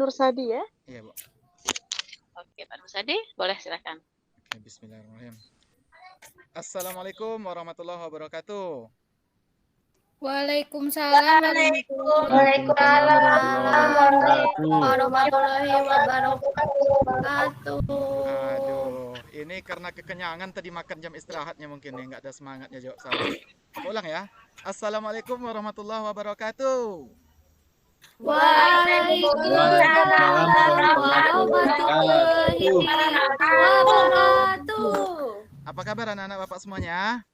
Nursadi ya? Iya, Bu. Oke, Pak Nursadi, boleh silakan. Oke, bismillahirrahmanirrahim. Assalamualaikum warahmatullahi wabarakatuh. Waalaikumsalam warahmatullahi wabarakatuh. Aduh, ini karena kekenyangan tadi makan jam istirahatnya mungkin nih, nggak ada semangatnya jawab salam. Apa ulang ya? Assalamualaikum warahmatullahi wabarakatuh. Waalaikumsalam warahmatullahi wabarakatuh. Apa kabar anak-anak Bapak semuanya?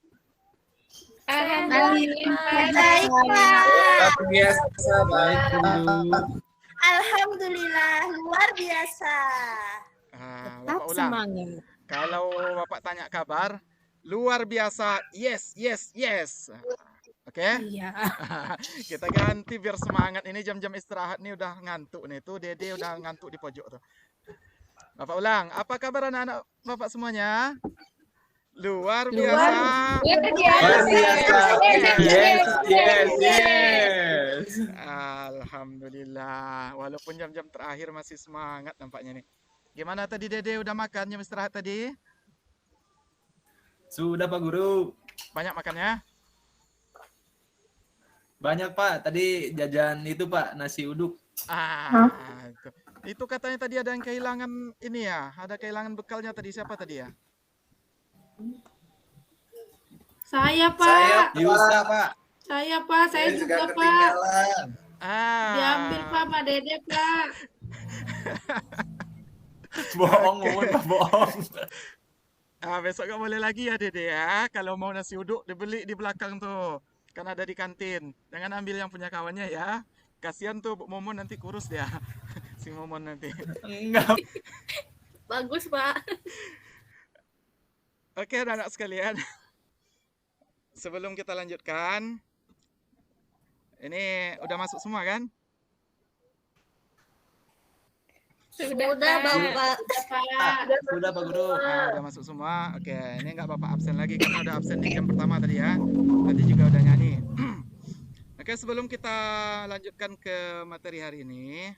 Alhamdulillah, luar biasa. Bapak ulang. Kalau Bapak tanya kabar, luar biasa. Yes, yes, yes. Oke? Iya. Kita ganti biar semangat. Ini jam-jam istirahat nih udah ngantuk nih. Tuh Dede udah ngantuk di pojok tuh. Bapak ulang. Apa kabar anak-anak Bapak semuanya? Luar biasa. Yes. Alhamdulillah. Walaupun jam-jam terakhir masih semangat nampaknya nih. Gimana tadi Dede udah makan jam istirahat tadi? Sudah Pak Guru. Banyak makannya? Banyak Pak. Tadi jajan itu Pak, nasi uduk. Itu katanya tadi ada yang kehilangan ini ya. Ada kehilangan bekalnya tadi. Siapa tadi ya? Saya Pak. Yusa Pak. Saya Pak. Saya juga Pak. Diambil Pak, Pak Dede Pak. Bohong, Pak, bohong. Besok gak boleh lagi ya Dede ya. Kalau mau nasi uduk dibeli di belakang tuh. Kan ada di kantin. Jangan ambil yang punya kawannya ya. Kasihan tuh Bu Momon nanti kurus dia. Si Momon nanti. Enggak. Bagus Pak. Oke anak-anak sekalian. Sebelum kita lanjutkan. Ini udah masuk semua kan? Sudah Bapak. Sudah Pak Guru. Udah masuk semua. Oke, ini nggak Bapak absen lagi karena udah absen di jam pertama tadi ya. Tadi juga udah nyanyi. Oke, sebelum kita lanjutkan ke materi hari ini,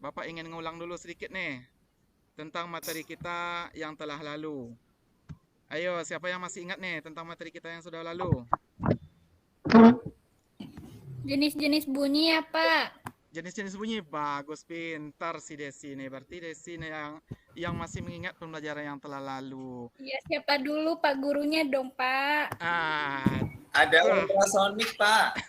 Bapak ingin ngulang dulu sedikit nih tentang materi kita yang telah lalu. Ayo, siapa yang masih ingat nih tentang materi kita yang sudah lalu? Jenis-jenis bunyi ya Pak? Jenis-jenis bunyi, bagus, pintar si Desi nih. Berarti Desi nih yang masih mengingat pembelajaran yang telah lalu. Iya, siapa dulu Pak gurunya dong Pak? Ada ultrasonik Pak.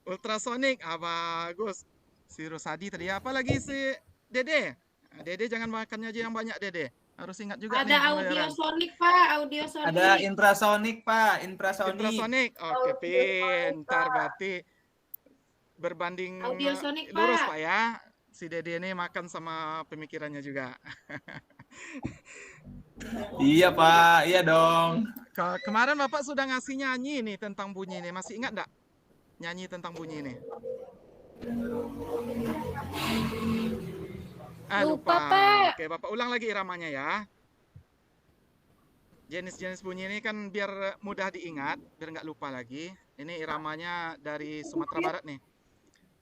Ultrasonik, bagus. Si Rosadi tadi, apa lagi si Dede? Dede jangan makannya aja yang banyak Dede. Harus ingat juga ada nih. Ada audiosonik Pak, audiosonik. Ada infrasonik Pak, infrasonik. Infrasonik, oke, pintar berarti. Berbanding audiosonik, lurus Pak. Pak ya. Si Dede ini makan sama pemikirannya juga. Iya Pak, iya dong. Kemarin Bapak sudah ngasih nyanyi nih tentang bunyi ini. Masih ingat enggak? Nyanyi tentang bunyi ini. Lupa Pak. Oke, Bapak ulang lagi iramanya ya. Jenis-jenis bunyi ini kan biar mudah diingat, biar nggak lupa lagi. Ini iramanya dari Sumatera Barat nih.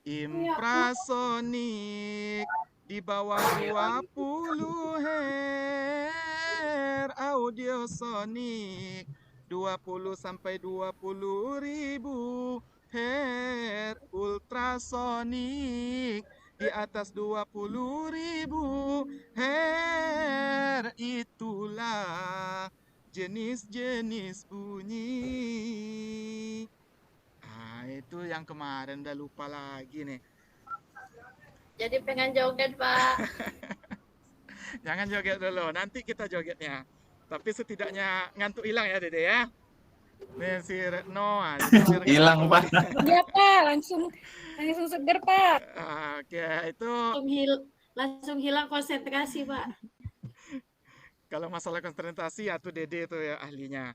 Infrasonik di bawah 20 Hz, audiosonik 20 sampai 20.000 Hz, ultrasonik di atas 20.000 Hz. Itulah jenis-jenis bunyi. Itu yang kemarin udah lupa lagi nih. Jadi pengen joget Pak. Jangan joget dulu, nanti kita jogetnya. Tapi setidaknya ngantuk hilang ya Dede ya. Nih si Retno hilang Pak. Iya Pak, langsung seger Pak. Oke, itu langsung hilang konsentrasi Pak. Kalau masalah konsentrasi ya tuh Dede tuh ya ahlinya.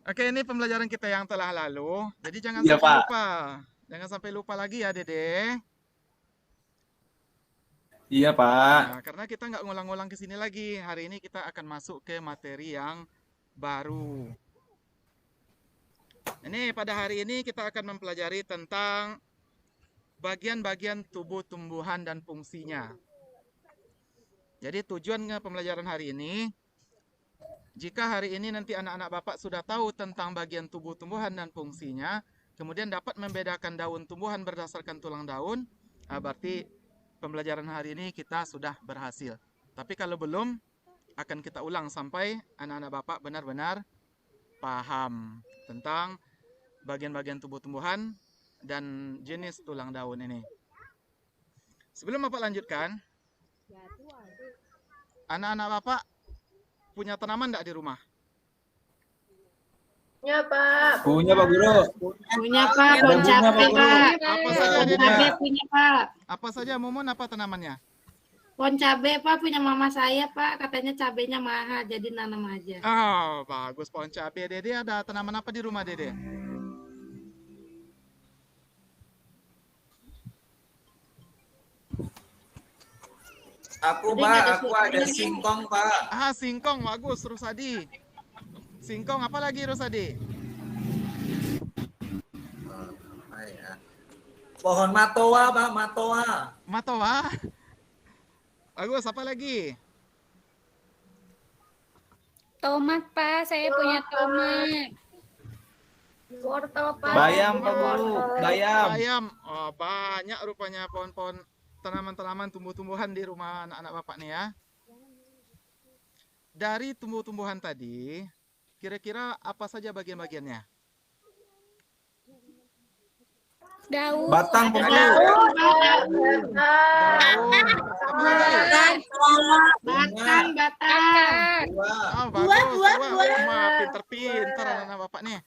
Oke, ini pembelajaran kita yang telah lalu. Jadi jangan sampai lupa. Jangan sampai lupa lagi ya, Dede. Iya, Pak. Nah, karena kita nggak ngulang-ngulang ke sini lagi. Hari ini kita akan masuk ke materi yang baru. Ini pada hari ini kita akan mempelajari tentang bagian-bagian tubuh tumbuhan dan fungsinya. Jadi tujuan pembelajaran hari ini, jika hari ini nanti anak-anak Bapak sudah tahu tentang bagian tubuh tumbuhan dan fungsinya, kemudian dapat membedakan daun tumbuhan berdasarkan tulang daun, berarti pembelajaran hari ini kita sudah berhasil. Tapi kalau belum, akan kita ulang sampai anak-anak Bapak benar-benar paham tentang bagian-bagian tubuh tumbuhan dan jenis tulang daun ini. Sebelum Bapak lanjutkan, anak-anak Bapak punya tanaman enggak di rumah? Punya, Pak. Punya, Pak Guru. Punya, Pak. Pohon cabe, Pak. Apa saja, Pohon Dede? cabe punya, Pak. Apa saja, Mumun, apa tanamannya? Pohon cabe, Pak, punya mama saya, Pak. Katanya cabenya mahal, jadi nanam aja. Oh, bagus, pohon cabe. Dede ada tanaman apa di rumah, Dede? Aku, Jadi Pak, nggak ada aku suaranya ada nih. singkong, Pak. Singkong, bagus, Rusadi. Singkong, apa lagi, Rusadi? Pohon matoa, Pak, matoa. Matoa. Bagus, apa lagi? Tomat, Pak. Saya punya tomat. Wortel, Pak. Bayam, Pak Guru. Bayam. Bayam. Oh, banyak rupanya pohon-pohon tanaman-tanaman tumbuh-tumbuhan di rumah anak-anak Bapak nih ya. Dari tumbuh-tumbuhan tadi, kira-kira apa saja bagian-bagiannya? Daun. Batang, Pak Guru. Daun. Apa lagi? Batang. Akar. Oh, bagus. Buah. Wah, pinter-pinter anak-anak Bapak nih.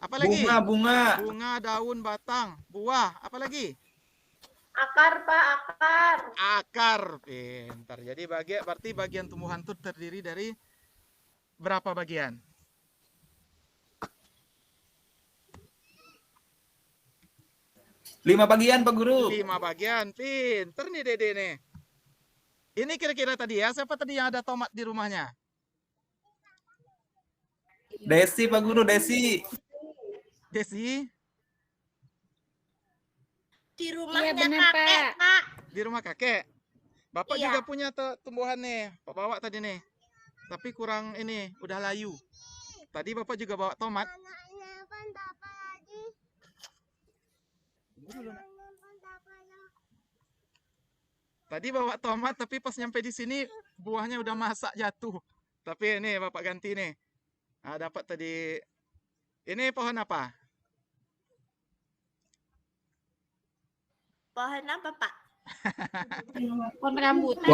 Apa lagi? Bunga. Bunga, daun, batang, buah. Apa lagi? Akar, Pak. Akar. Akar. Pintar. Jadi berarti bagian tumbuhan itu terdiri dari berapa bagian? Lima bagian, Pak Guru. 5 bagian. Pinter nih Dede nih. Ini kira-kira tadi ya, siapa tadi yang ada tomat di rumahnya? Desi, Pak Guru, Desi. Desi, Di Iya, rumahnya benar, kakek, Pak. Pak. di rumah kakek. Bapak Iya. juga punya tumbuhan nih, Pak bawa tadi nih. Tapi kurang ini, udah layu. Tadi Bapak juga bawa tomat. Tadi bawa tomat, tapi pas nyampe di sini buahnya udah masak jatuh. Tapi ini Bapak ganti nih. Dapat tadi. Ini pohon apa? Pohon apa, Pak? Pohon rambutan.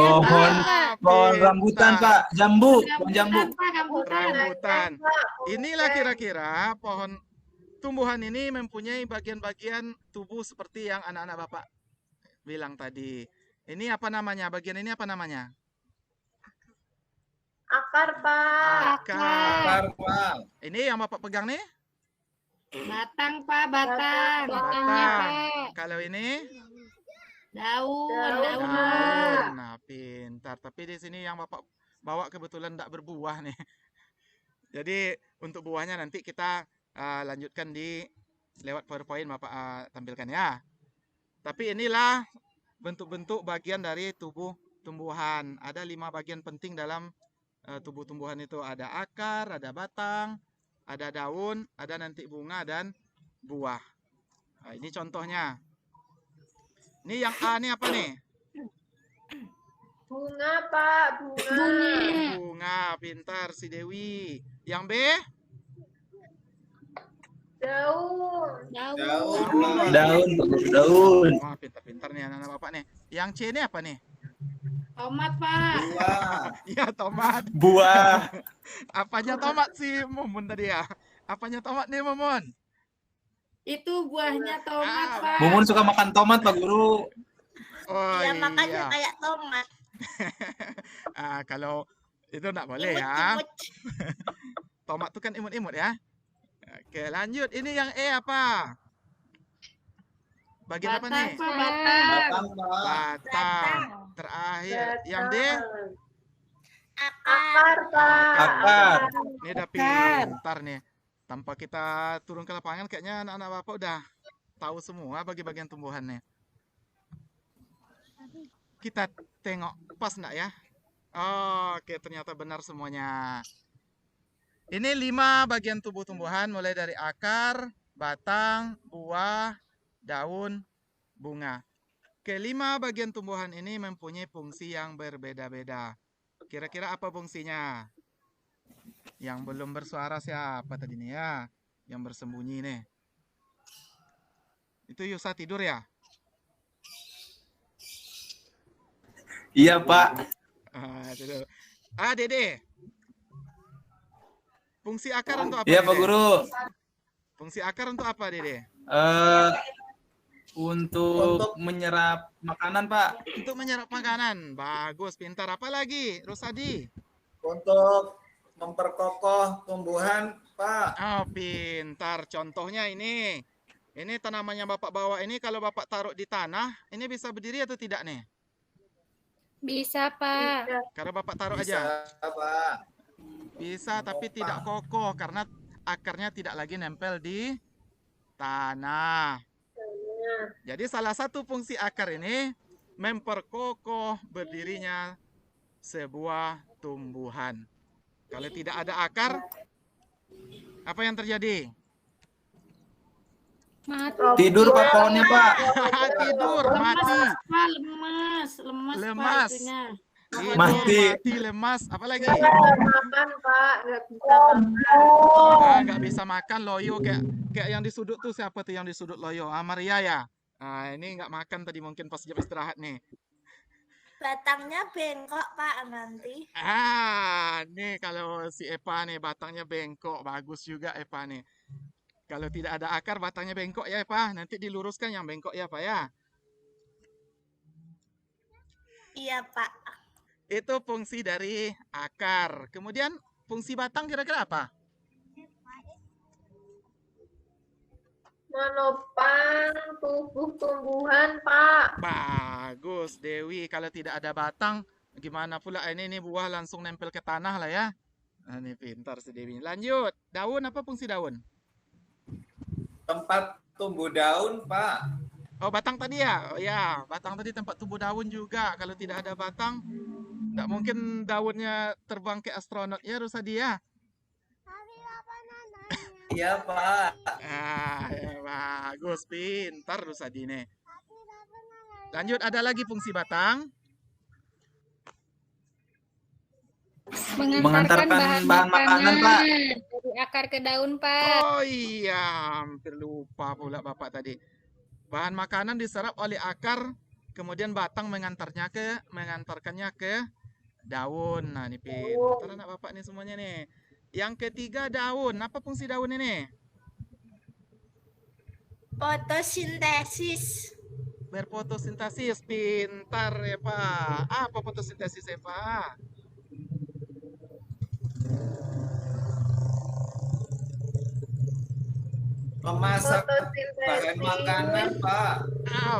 Pohon rambutan, Pak. Jambu, pohon jambu. Pak, rambutan. Rambutan. Inilah kira-kira pohon tumbuhan ini mempunyai bagian-bagian tubuh seperti yang anak-anak Bapak bilang tadi. Ini apa namanya? Bagian ini apa namanya? Akar, Pak. Akar. Pak. Ini yang Bapak pegang nih? Batang, Pak. Batang. Batangnya, Batang. Pak. Kalau ini? Daun. Daun. Nah, pintar. Tapi di sini yang Bapak bawa kebetulan tidak berbuah nih. Jadi untuk buahnya nanti kita lanjutkan di lewat PowerPoint Bapak tampilkan ya. Tapi inilah bentuk-bentuk bagian dari tubuh tumbuhan. Ada 5 bagian penting dalam tubuh tumbuhan itu. Ada akar, ada batang, ada daun, ada nanti bunga dan buah. Nah, ini contohnya. Ini yang A ini apa nih? Bunga, Pak. Bunga. Bunga, pintar si Dewi. Yang B? Daun. Daun, Pak Guru, daun. Wah, pintar-pintar nih anak-anak Bapak nih. Yang C ini apa nih? Tomat, Pak. Iya, tomat. Buah. Apanya tomat sih Mumun tadi ya? Apanya tomat nih Mumun? Itu buahnya tomat, Pak. Mumun suka makan tomat, Pak Guru. Oh Ya, makanya iya. kayak tomat. Kalau itu enggak boleh ya. Imut-imut. Tomat itu kan imut-imut ya. Oke, lanjut. Ini yang E apa? Bagian apa nih? Pak. Batang. Batang. Terakhir. Yang D? Akar. Akar. Ini udah pintar nih. Tanpa kita turun ke lapangan, kayaknya anak-anak Bapak udah tahu semua bagi bagian tumbuhannya. Kita tengok pas enggak ya? Oke, ternyata benar semuanya. Ini 5 bagian tubuh tumbuhan mulai dari akar, batang, buah, daun, bunga. Kelima bagian tumbuhan ini mempunyai fungsi yang berbeda-beda. Kira-kira apa fungsinya? Yang belum bersuara siapa tadi nih ya? Yang bersembunyi nih. Itu Yusa tidur ya? Iya, Pak. Tidur. Dede. Fungsi akar untuk apa? Iya, Dede? Pak Guru. Fungsi akar untuk apa, Dede? Untuk menyerap makanan, Pak. Untuk menyerap makanan. Bagus, pintar. Apa lagi, Rusadi? Untuk memperkokoh tumbuhan, Pak. Pintar. Contohnya ini. Ini tanamannya Bapak bawa ini kalau Bapak taruh di tanah, ini bisa berdiri atau tidak nih? Bisa, Pak. Karena Bapak taruh Bisa, aja. Pak. Bisa, tapi tidak kokoh karena akarnya tidak lagi nempel di tanah. Jadi salah satu fungsi akar ini memperkokoh berdirinya sebuah tumbuhan. Kalau tidak ada akar, apa yang terjadi? Mati. Tidur, Pak, pohonnya, Pak. Tidur, mati. Lemas. Tidur, Mati. lemas. Apa lagi? Makan, Pak. Nggak bisa makan. Nggak bisa makan, loyo kayak yang di sudut tuh, siapa tuh yang di sudut loyo? Maria ya. Ini nggak makan tadi mungkin pas jam istirahat nih. Batangnya bengkok, Pak, nanti. Nih kalau si Epa nih batangnya bengkok, bagus juga Epa nih. Kalau tidak ada akar batangnya bengkok ya Epa, nanti diluruskan yang bengkok ya Pak ya. Iya, Pak. Itu fungsi dari akar. Kemudian fungsi batang kira-kira apa? Menopang tubuh tumbuhan, Pak. Bagus Dewi, kalau tidak ada batang gimana pula ini buah langsung nempel ke tanah lah ya. Ini pintar si Dewi. Lanjut, daun apa fungsi daun? Tempat tumbuh daun, Pak. Batang tadi ya? Oh ya, batang tadi tempat tumbuh daun juga. Kalau tidak ada batang, nggak mungkin daunnya terbang ke astronot ya Rusadi ya? Iya, Pak. Ya, bagus, pintar Rusadi nih. Lanjut, ada lagi fungsi batang. Mengantarkan bahan makanan, Pak. Dari akar ke daun, Pak. Oh iya, hampir lupa pula Bapak tadi. Bahan makanan diserap oleh akar, kemudian batang mengantarkannya ke daun. Nah, ini pintar anak Bapak nih semuanya nih. Yang ketiga daun. Apa fungsi daun ini? Fotosintesis. Berfotosintesis. Pintar ya Pak. Apa fotosintesis ya Pak? Memasak bahan makanan, Pak.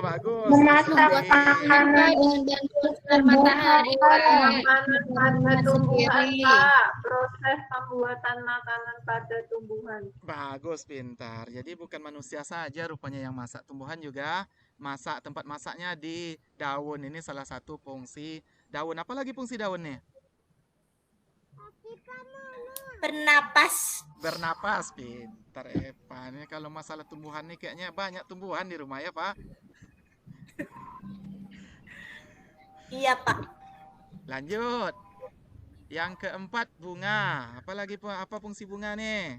Bagus. Memasak makanan dengan bantuan sinar matahari, Pak. Makanan pada tumbuhan, Pak. Proses pembuatan makanan pada tumbuhan. Bagus, pintar. Jadi bukan manusia saja rupanya yang masak, tumbuhan juga masak. Tempat masaknya di daun. Ini salah satu fungsi daun. Apa lagi fungsi daunnya? Bernapas. Bernapas, pintar Epa. Ini kalau masalah tumbuhan nih kayaknya banyak tumbuhan di rumah ya Pak. Iya, Pak. Lanjut. Yang keempat bunga. Apa fungsi bunga nih?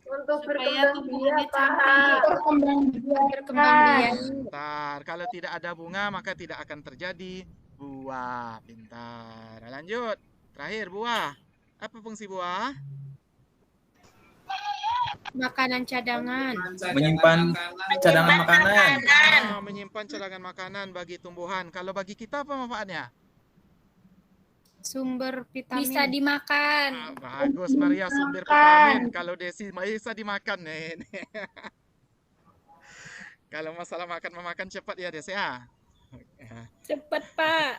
Untuk berkembang biak, Pak. Berkembang biak. Pintar. Kalau tidak ada bunga maka tidak akan terjadi buah. Pintar. Lanjut. Terakhir buah. Apa fungsi buah? Makanan cadangan. Menyimpan cadangan makanan. Menyimpan cadangan makanan bagi tumbuhan. Kalau bagi kita apa manfaatnya? Sumber vitamin. Bisa dimakan. Bagus Maria, sumber vitamin. Kalau Desi bisa dimakan nih. Kalau masalah makan cepat ya Desi ya. Cepat, Pak.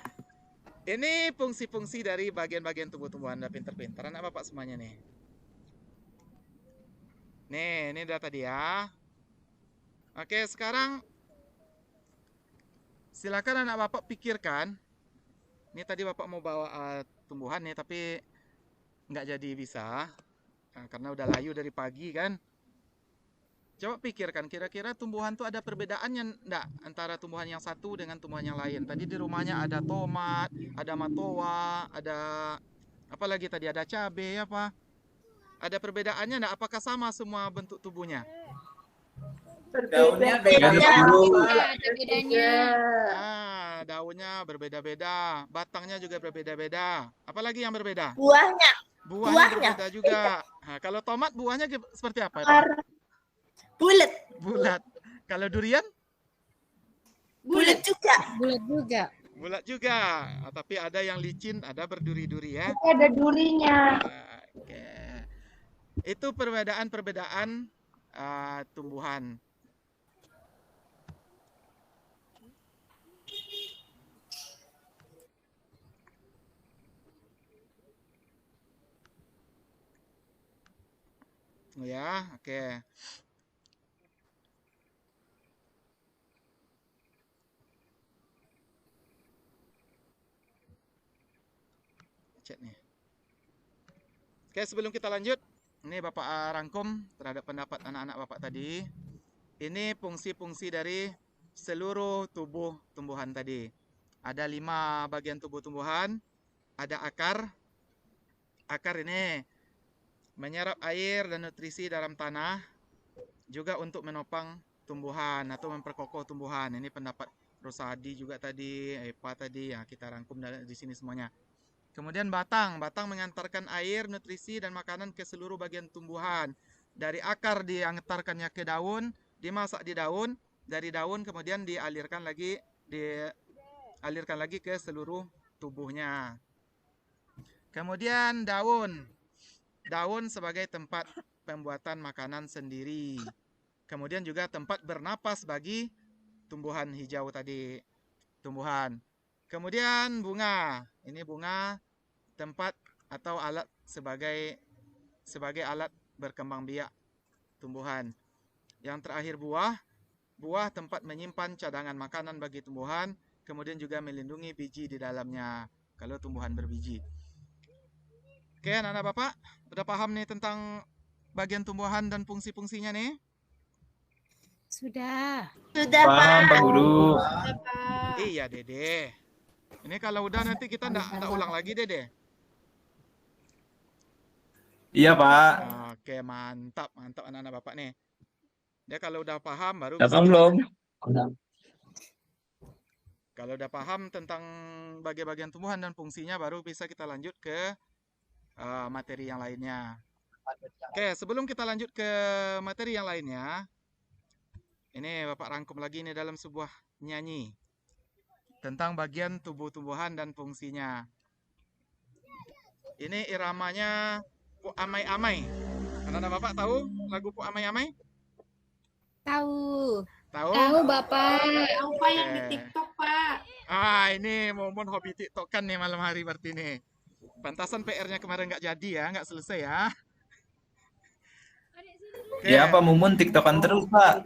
Ini fungsi-fungsi dari bagian-bagian tubuh tumbuhan. Anda pinter-pinter anak Bapak semuanya nih. Nih, ini udah tadi ya. Oke, sekarang silakan anak Bapak pikirkan. Ini tadi Bapak mau bawa tumbuhan nih, tapi nggak jadi bisa. Karena udah layu dari pagi kan. Coba pikirkan, kira-kira tumbuhan tuh ada perbedaannya enggak antara tumbuhan yang satu dengan tumbuhan yang lain. Tadi di rumahnya ada tomat, ada matoa, ada apa lagi tadi, ada cabai apa. Ada perbedaannya enggak? Apakah sama semua bentuk tubuhnya? Daunnya beda. Ada bedanya. Daunnya berbeda-beda, batangnya juga berbeda-beda. Apalagi yang berbeda? Buahnya. Buahnya berbeda juga. Nah, kalau tomat buahnya seperti apa? Bulat. Bulat. Kalau durian? Bulat juga. Bulat juga. Bulat juga. Tapi ada yang licin, ada berduri-duri ya. Ada durinya. Oke. Itu perbedaan-perbedaan tumbuhan. Ya, oke. Cek nih. Oke, sebelum kita lanjut, ini Bapak rangkum terhadap pendapat anak-anak Bapak tadi. Ini fungsi-fungsi dari seluruh tubuh tumbuhan tadi. Ada 5 bagian tubuh tumbuhan. Ada akar. Akar ini menyerap air dan nutrisi dalam tanah, juga untuk menopang tumbuhan atau memperkokoh tumbuhan. Ini pendapat Rosadi juga tadi, Epa tadi, ya kita rangkum di sini semuanya. Kemudian batang mengantarkan air, nutrisi dan makanan ke seluruh bagian tumbuhan. Dari akar diantarkannya ke daun, dimasak di daun, dari daun kemudian dialirkan lagi ke seluruh tubuhnya. Kemudian daun sebagai tempat pembuatan makanan sendiri. Kemudian juga tempat bernapas bagi tumbuhan hijau tadi. Kemudian bunga. Ini bunga tempat atau alat sebagai alat berkembang biak tumbuhan. Yang terakhir buah tempat menyimpan cadangan makanan bagi tumbuhan. Kemudian juga melindungi biji di dalamnya kalau tumbuhan berbiji. Oke, anak-anak Bapak, udah paham nih tentang bagian tumbuhan dan fungsi-fungsinya nih? Sudah. Sudah, Paham, Pak Guru. Iya, Dede. Ini kalau udah nanti kita nggak ulang lagi, Dede. Iya, Pak. Oke, mantap anak-anak Bapak nih. Dia kalau udah paham baru Belum. Kalau udah paham tentang bagian-bagian tumbuhan dan fungsinya baru bisa kita lanjut ke materi yang lainnya. Oke, sebelum kita lanjut ke materi yang lainnya, ini Bapak rangkum lagi nih dalam sebuah nyanyi tentang bagian tubuh-tumbuhan dan fungsinya. Ini iramanya Pu Amai-Amai. Anak-anak Bapak tahu lagu Pu Amai-Amai? Tahu. Tahu? Tahu, Bapak. Tahu Pak yang di TikTok, Pak. Ini Momon hobi TikTok kan nih malam hari berarti nih. Pantasan PR-nya kemarin nggak jadi ya, nggak selesai ya. Oke. Ya, Pak Mumun TikTokan terus, Pak.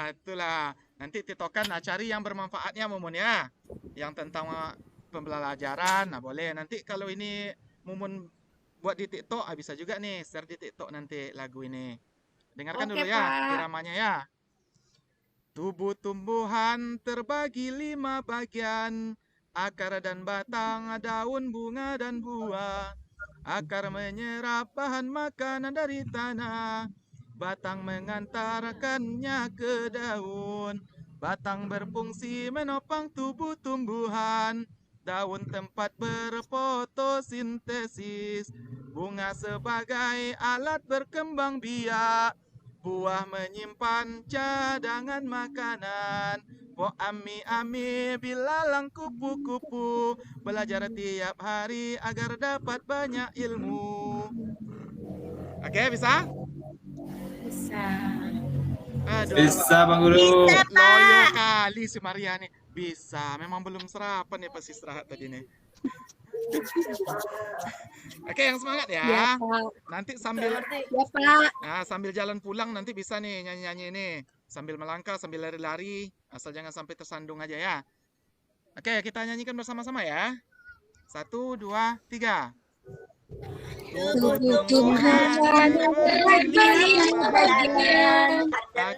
Itulah. Nanti TikTokan, cari yang bermanfaatnya Mumun ya. Yang tentang pembelajaran, boleh. Nanti kalau ini Mumun buat di TikTok, bisa juga nih share di TikTok nanti lagu ini. Dengarkan dulu ya, Pak. iramanya ya. Tubuh tumbuhan terbagi 5 bagian. Akar dan batang, daun, bunga, dan buah. Akar menyerap bahan makanan dari tanah. Batang mengantarkannya ke daun. Batang berfungsi menopang tubuh tumbuhan. Daun tempat berfotosintesis. Bunga sebagai alat berkembang biak. Buah menyimpan cadangan makanan. Po ami-ami bilalang kupu-kupu. Belajar tiap hari agar dapat banyak ilmu. Oke, bisa? Bisa. Aduh, Bisa, Bang Guru. loyo kali si Maria nih. Bisa, memang belum sarapan ya pas istirahat tadi nih. Oke, yang semangat ya. Ya, Pak. Nanti sambil Ya, Pak. sambil jalan pulang nanti bisa nih nyanyi-nyanyi ini. Sambil melangkah, sambil lari-lari, asal jangan sampai tersandung aja ya. Oke, kita nyanyikan bersama-sama ya. 1, 2, 3. Tumbuh-tumbuhan berbahagia, akar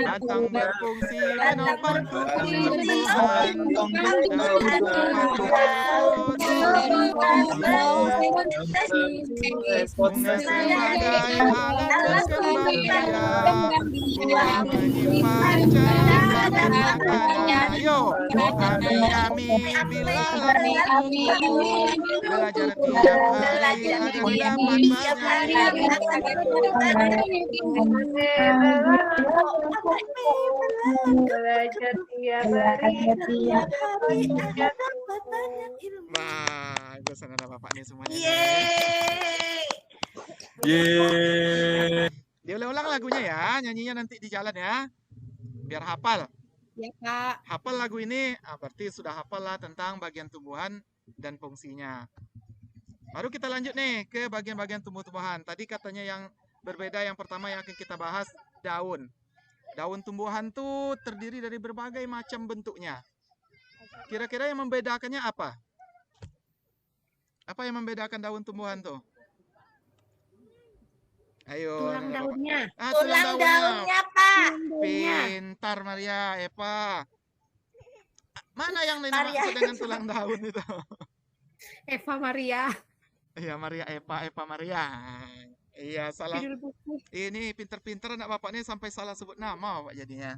batang berfungsi menopang ayo kami belajar tiap hari agar bagus, ada bapak nih semuanya. Diulang-ulang lagunya ya, nyanyinya nanti di jalan ya, biar hafal. Ya, Kak. Hafal lagu ini, berarti sudah hafal lah tentang bagian tumbuhan dan fungsinya. Baru kita lanjut nih ke bagian-bagian tumbuh-tumbuhan. Tadi katanya yang berbeda, yang pertama yang akan kita bahas daun. Daun tumbuhan tuh terdiri dari berbagai macam bentuknya. Kira-kira yang membedakannya apa? Apa yang membedakan daun tumbuhan tuh? Ayo. Tulang daunnya. Tulang daunnya, Pak. Pintar Maria, Eva. Mana yang dimaksud dengan tulang daun itu? Eva Maria. Iya, Maria, Eva Maria. Iya, salah. Ini pintar-pintar anak bapak ini sampai salah sebut nama Pak jadinya.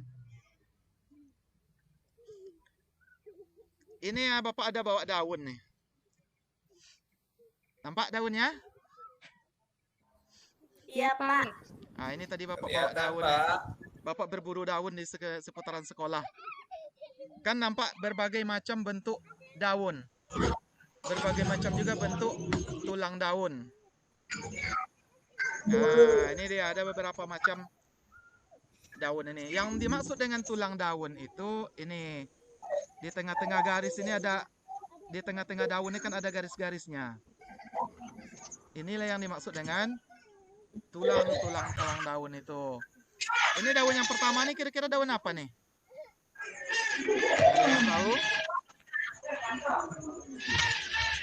Ini bapak ada bawa daun nih. Nampak daunnya? Iya, Pak. Nah, ini tadi bapak bawa daun. Bapak berburu daun di seputaran sekolah. Kan nampak berbagai macam bentuk daun. Berbagai macam juga bentuk tulang daun. Nah, ini dia ada beberapa macam daun ini. Yang dimaksud dengan tulang daun itu ini. Di tengah-tengah garis ini ada, di tengah-tengah daun ini kan ada garis-garisnya. Inilah yang dimaksud dengan tulang daun itu. Ini daun yang pertama nih, kira-kira daun apa nih? Ada yang tahu?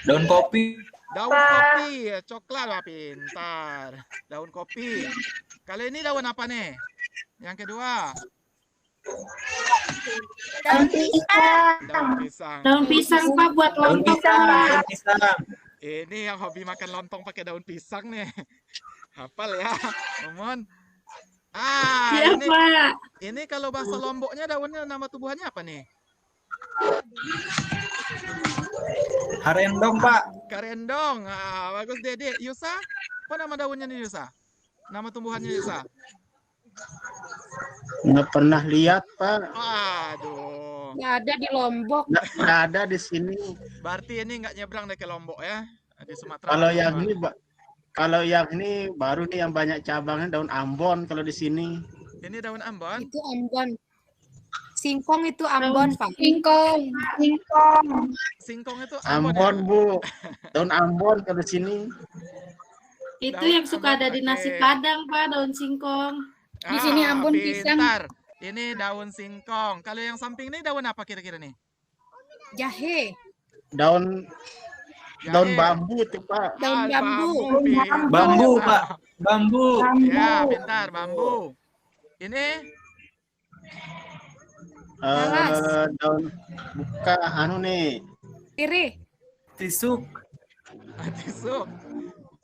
Daun kopi. Daun kopi, coklat lah, pintar. Daun kopi. Kali ini daun apa nih? Yang kedua. Daun pisang. Daun pisang. Daun pisang, Pak, buat Daun lontong. pisang. Pisang. Ini yang hobi makan lontong pakai daun pisang nih. Hafal ya, Momon. Iya, Ini, Pak. ini kalau bahasa Lomboknya daunnya nama tumbuhannya apa nih? Harendong, Pak. Karendong. Bagus Dede. Yusa, apa nama daunnya nih Yusa? Nama tumbuhannya Yusa? Nggak pernah lihat, Pak. Aduh. Nggak ada di Lombok. Nggak ada di sini. Berarti ini nggak nyebrang deh ke Lombok ya? Di Sumatera. Kalau yang ini baru nih yang banyak cabangnya, daun Ambon kalau di sini. Ini daun Ambon. Itu Ambon. Singkong itu Ambon, Pak. Singkong. Singkong itu Ambon, ya? Bu. Daun Ambon kalau di sini. Itu Daun yang suka Ambon, ada di nasi oke. Padang, Pak, daun singkong. Di sini Ambon pisang. Pintar. Ini daun singkong. Kalau yang samping ini daun apa kira-kira nih? Jahe. Daun Jahe. bambu tuh, Pak. Daun bambu. Pintar. Bambu, Pak. Bambu. Ya, pintar. Bambu. Ini Daun buka nih. Sirih. Tisuk. tisu.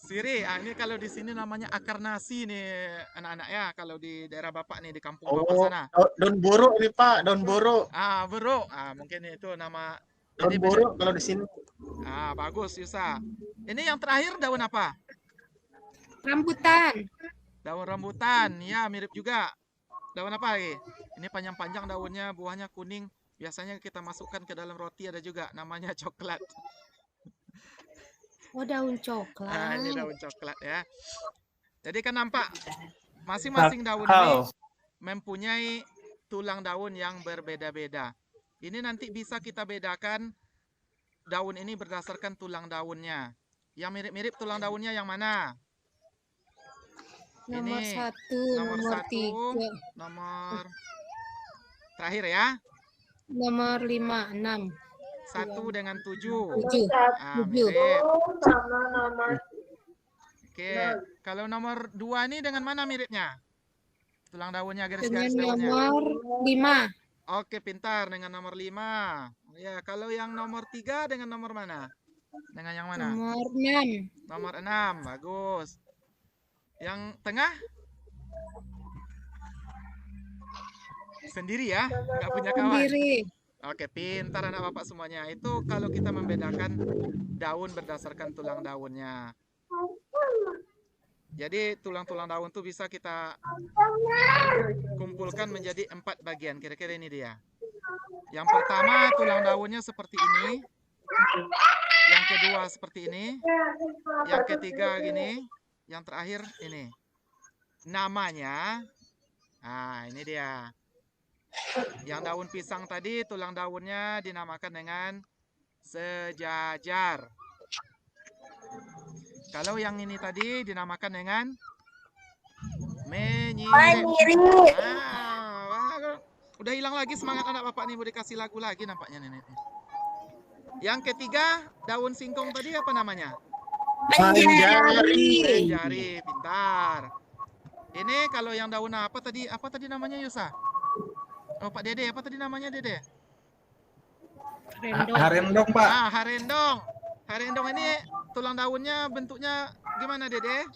Siri, ini kalau di sini namanya akar nasi nih anak-anak ya. Kalau di daerah Bapak nih, di kampung Bapak sana. Daun borok nih, Pak. Daun borok. Bro. Mungkin itu nama. Daun Ini borok kalau di sini. bagus Yusa. Ini yang terakhir daun apa? Rambutan. Daun rambutan. Ya, mirip juga. Daun apa lagi? Ini panjang-panjang daunnya, buahnya kuning. Biasanya kita masukkan ke dalam roti, ada juga namanya coklat. Oh, daun coklat. Ini daun coklat ya. Jadi kan nampak masing-masing daun ini mempunyai tulang daun yang berbeda-beda. Ini nanti bisa kita bedakan daun ini berdasarkan tulang daunnya. Yang mirip-mirip tulang daunnya yang mana? Nomor Ini 1, nomor nomor 1, 3, nomor terakhir ya. nomor 5, 6, 1 dengan 7. 7. Ah, 7. mirip. Sama nomor Oke, kalau nomor 2 ini dengan mana miripnya? Tulang daunnya, Dengan garis-garis daunnya. nomor 5. Oke, pintar, dengan nomor 5. Ya, kalau yang nomor 3 dengan nomor mana? Dengan yang mana? Nomor 6. Nomor 6, bagus. Yang tengah? Sendiri ya, nggak punya kawan. Sendiri. Oke, pintar anak bapak semuanya. Itu kalau kita membedakan daun berdasarkan tulang daunnya. Jadi tulang-tulang daun itu bisa kita kumpulkan menjadi 4 bagian. Kira-kira ini dia. Yang pertama tulang daunnya seperti ini. Yang kedua seperti ini. Yang ketiga gini. Yang terakhir ini. Namanya. Nah, ini dia. Yang daun pisang tadi tulang daunnya dinamakan dengan sejajar. Kalau yang ini tadi dinamakan dengan menyirip. Udah hilang lagi semangat anak bapak nih, mau dikasih lagu lagi nampaknya nenek. Yang ketiga daun singkong tadi apa namanya? Manjari. Manjari, pintar. Ini kalau yang daun apa tadi namanya Yusa? Oh Pak Dede, apa tadi namanya Dede? Harendong, Pak. Ah, harendong. Harendong ini tulang daunnya bentuknya gimana Dede?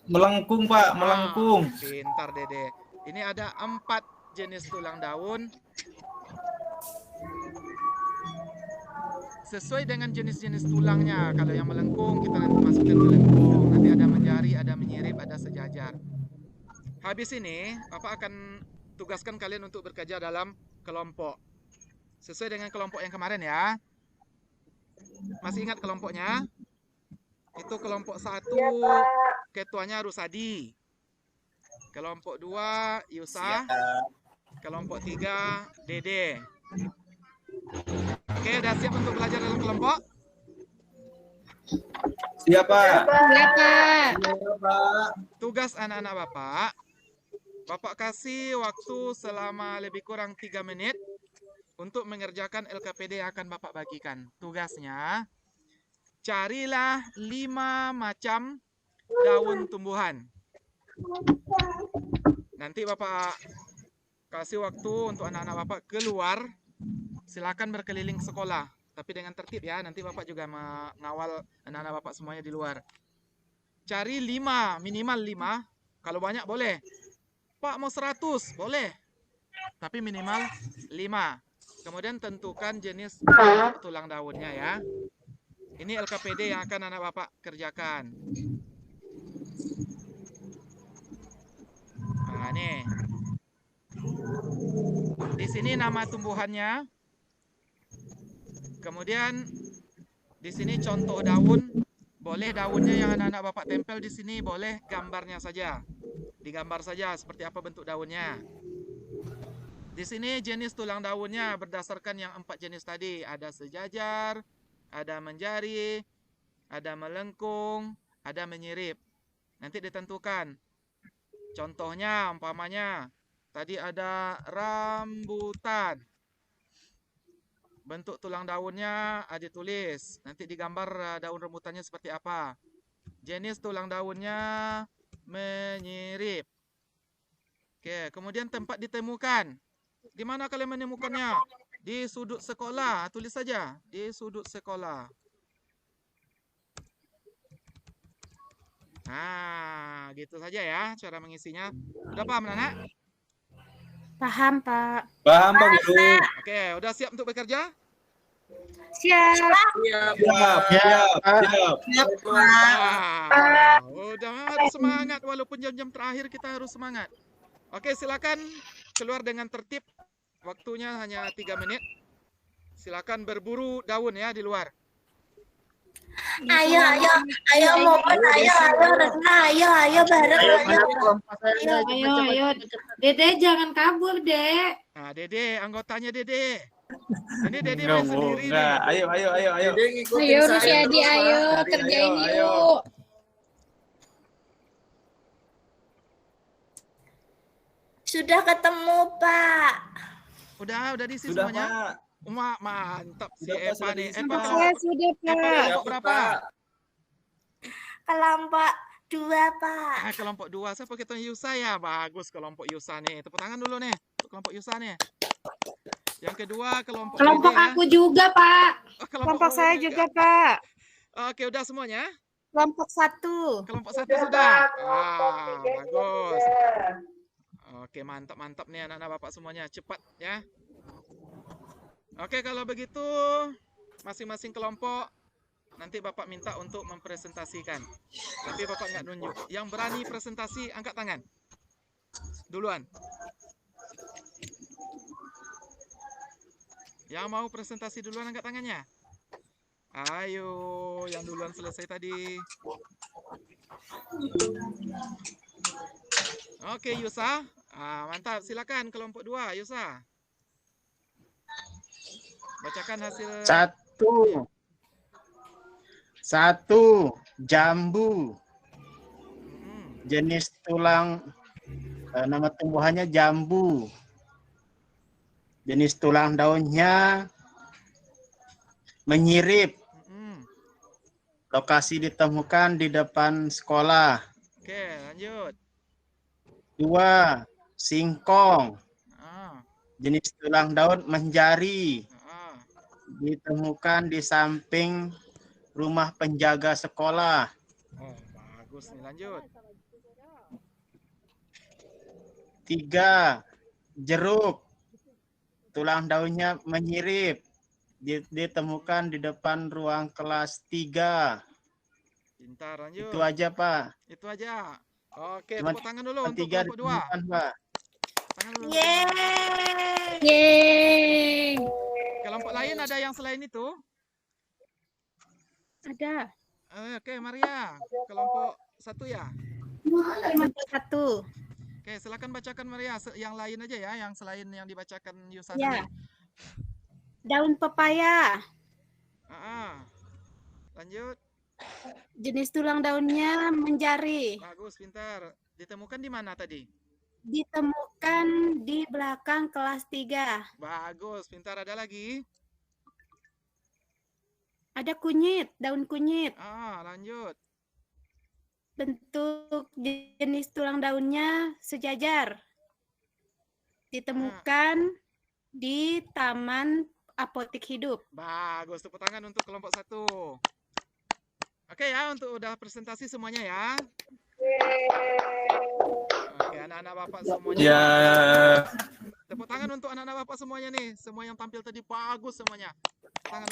Melengkung, Pak, melengkung. Pintar Dede. Ini ada 4 jenis tulang daun. Sesuai dengan jenis-jenis tulangnya. Kalau yang melengkung kita nanti masukkan melengkung. Nanti ada menjari, ada menyirip, ada sejajar. Habis ini Bapak akan tugaskan kalian untuk bekerja dalam kelompok. Sesuai dengan kelompok yang kemarin ya. Masih ingat kelompoknya? Itu kelompok 1 ketuanya Rusadi. Kelompok 2 Yusa. Kelompok 3 Dede. Oke, udah siap untuk belajar dalam kelompok? Siap, Pak. Tugas anak-anak Bapak. Bapak kasih waktu selama lebih kurang 3 menit untuk mengerjakan LKPD yang akan Bapak bagikan. Tugasnya, carilah 5 macam daun tumbuhan. Nanti Bapak kasih waktu untuk anak-anak Bapak keluar. Silakan berkeliling sekolah. Tapi dengan tertib ya. Nanti Bapak juga mengawal anak-anak Bapak semuanya di luar. Cari 5, minimal 5. Kalau banyak boleh. Pak mau 100, boleh. Tapi minimal 5. Kemudian tentukan jenis tulang daunnya ya. Ini LKPD yang akan anak Bapak kerjakan. Nah, nih. Di sini nama tumbuhannya. Kemudian di sini contoh daun. Boleh daunnya yang anak-anak Bapak tempel di sini, boleh gambarnya saja. Digambar saja seperti apa bentuk daunnya. Di sini jenis tulang daunnya berdasarkan yang 4 jenis tadi. Ada sejajar, ada menjari, ada melengkung, ada menyirip. Nanti ditentukan. Contohnya, umpamanya, tadi ada rambutan. Bentuk tulang daunnya ditulis. Nanti digambar daun rambutannya seperti apa. Jenis tulang daunnya menyirip. Oke, kemudian tempat ditemukan. Di mana kalian menemukannya? Di sudut sekolah. Tulis saja. Di sudut sekolah. Nah, gitu saja ya cara mengisinya. Udah paham, Nana? Paham, Pak. Paham, Pak Guru. Oke, udah siap untuk bekerja? Siap. Siap. Udah harus semangat. Walaupun jam-jam terakhir kita harus semangat. Oke, silakan keluar dengan tertib. Waktunya hanya 3 menit. Silakan berburu daun ya di luar. Ayo, ayo, ayo, Momon, ayo, ayo, Retna, ayo, bareng, Ayo, ayo. mana kelompok saya? Ayo. Dede jangan kabur, Dek. Nah, Dede, anggotanya Dede. Ini Dede Enggak main mau, sendiri nih. enggak. Ayo. Dede ngikutin Ayo saya Rusyadi, terus, Pak. ayo Jadi, kerjain ayo. yuk. Sudah ketemu, Pak. Udah diisi Sudah, semuanya. Pak. Mantap si Sudah, Pak, Epa sudah nih. diisi, Epa Pak. Saya sudah Epa Pak. kelompok berapa? Kelompok 2, Pak. Kelompok 2. Siapa kita Yusa ya? Bagus kelompok Yusa nih. Tepuk tangan dulu nih untuk kelompok Yusa nih. Yang kedua kelompok Kelompok Dede, ya. aku juga, Pak. Oh, Kelompok saya kamu juga Pak. Oke, udah semuanya? Kelompok 1. Kelompok 1 sudah. Bagus. Oke, mantap nih anak-anak Bapak semuanya. Cepat ya. Oke, kalau begitu masing-masing kelompok nanti Bapak minta untuk mempresentasikan. Tapi Bapak nggak nunjuk. Yang berani presentasi angkat tangan. Duluan. Yang mau presentasi duluan angkat tangannya. Ayo, yang duluan selesai tadi. Oke, Yusa. Mantap, silakan kelompok 2, Yusa. Bacakan hasil. Satu, jambu. Jenis tulang, nama tumbuhannya jambu. Jenis tulang daunnya menyirip. Lokasi ditemukan di depan sekolah. Oke, lanjut. 2, singkong. Jenis tulang daun menjari. Ditemukan di samping rumah penjaga sekolah. Oh, bagus nih, lanjut. 3, jeruk. Tulang daunnya menyirip. Ditemukan di depan ruang kelas 3. Pintar, lanjut. Itu aja, Pak. Itu aja. Oke, Cuma tepuk tangan dulu untuk 3 kelompok 2. Pak. Tangan dulu. Yeay. Kelompok lain ada yang selain itu? Ada. Oke, Maria. Kelompok 1 ya? Kelompok 1. Oke, silakan bacakan Maria. Yang lain aja ya, yang selain yang dibacakan Yusa Ya. tadi. Daun pepaya. Lanjut. Jenis tulang daunnya menjari. Bagus, pintar. Ditemukan di mana tadi? Ditemukan di belakang kelas 3. Bagus, pintar. Ada lagi? Ada kunyit, daun kunyit. Lanjut. Bentuk jenis tulang daunnya sejajar. Ditemukan di Taman Apotik Hidup. Bagus, tepuk tangan untuk kelompok 1. Oke ya, untuk udah presentasi semuanya ya. Oke, anak-anak Bapak semuanya. Ya. Tepuk tangan untuk anak-anak Bapak semuanya nih. Semua yang tampil tadi bagus semuanya. Tangan.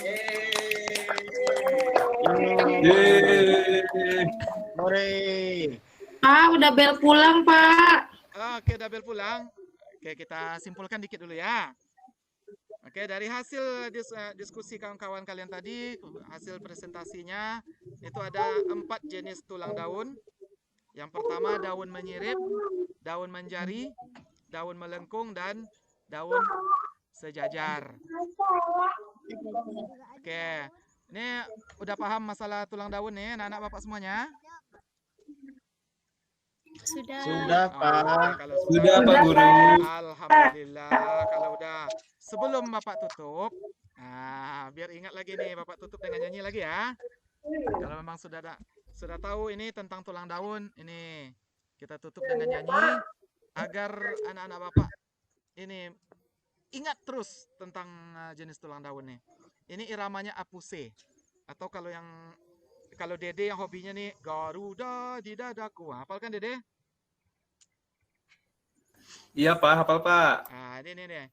Udah bel pulang, Pak. Oke, udah bel pulang. Oke, kita simpulkan dikit dulu ya. Oke, dari hasil diskusi kawan-kawan kalian tadi, hasil presentasinya, itu ada 4 jenis tulang daun. Yang pertama daun menyirip, daun menjari, daun melengkung, dan daun sejajar. Oke, ini udah paham masalah tulang daun nih, anak-anak Bapak semuanya? Sudah, Pak. Kalau Sudah, Pak Guru. Alhamdulillah. Kalau udah, sebelum Bapak tutup, biar ingat lagi nih, Bapak tutup dengan nyanyi lagi ya. Kalau memang sudah tahu ini tentang tulang daun, ini kita tutup dengan nyanyi agar anak-anak Bapak ini ingat terus tentang jenis tulang daun nih. Ini iramanya apuse, atau kalau Dede yang hobinya nih Garuda di dadaku. Hafal kan Dede? Iya Pak, hafal Pak. Ini nih.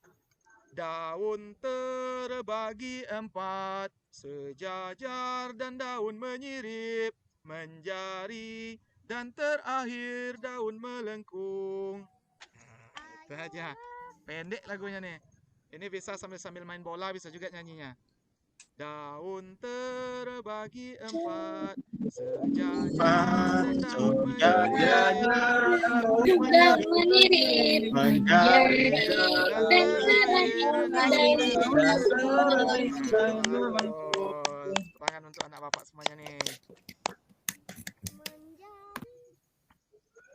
Daun terbagi 4, sejajar dan daun menyirip, menjari dan terakhir daun melengkung. Itu aja. Pendek lagunya nih. Ini bisa sambil main bola, bisa juga nyanyinya. Daun terbagi 4, sejajar Juga mengirim tangan untuk anak bapak semuanya nih.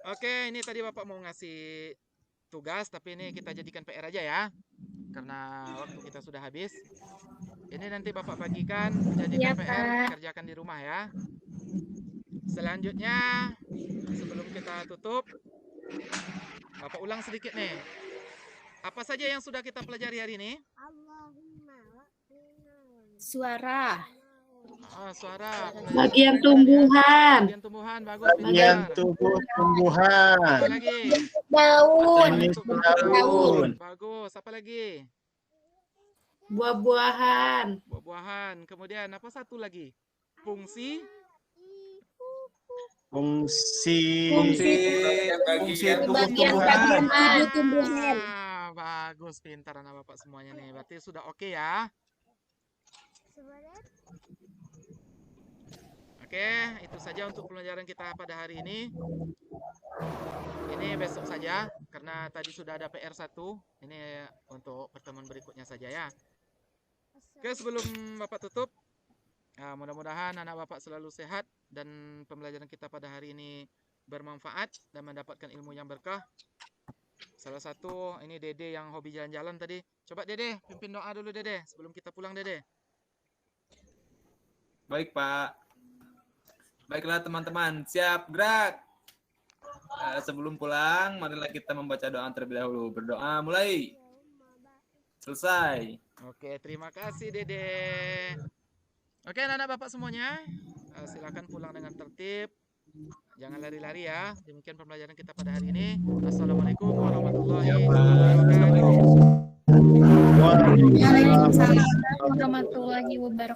Oke, ini tadi bapak mau ngasih tugas, tapi ini kita jadikan PR aja ya, karena waktu kita sudah habis. Ini nanti bapak bagikan, jadikan Ya, PR, Pak. kerjakan di rumah ya. Selanjutnya, sebelum kita tutup, bapak ulang sedikit nih. Apa saja yang sudah kita pelajari hari ini? Suara. Suara. Bagian tumbuhan. Bagian tumbuhan, bagus. Bagian pintar. tumbuh-tumbuhan. Apa lagi? Daun. Jenis Untuk daun. bagus. Apa lagi? Buah-buahan. Buah-buahan. Kemudian apa satu lagi? Fungsi. Fungsi Bagian Bagian tumbuhan. Bagus, pintar anak bapak semuanya nih. Berarti sudah oke ya. Oke, itu saja untuk pelajaran kita pada hari ini. Ini besok saja, karena tadi sudah ada PR 1. Ini untuk pertemuan berikutnya saja ya. Oke, sebelum bapak tutup, mudah-mudahan anak bapak selalu sehat dan pembelajaran kita pada hari ini bermanfaat dan mendapatkan ilmu yang berkah. Salah satu ini Dede yang hobi jalan-jalan tadi. Coba Dede, pimpin doa dulu Dede sebelum kita pulang Dede. Baik, Pak. Baiklah teman-teman, siap gerak. Sebelum pulang, marilah kita membaca doa terlebih dahulu. Berdoa mulai. Selesai. Oke, terima kasih Dede. Oke, anak-anak bapak semuanya, silakan pulang dengan tertib. Jangan lari-lari ya. Demikian pembelajaran kita pada hari ini. Assalamualaikum warahmatullahi wabarakatuh. Waalaikumsalam warahmatullahi wabarakatuh.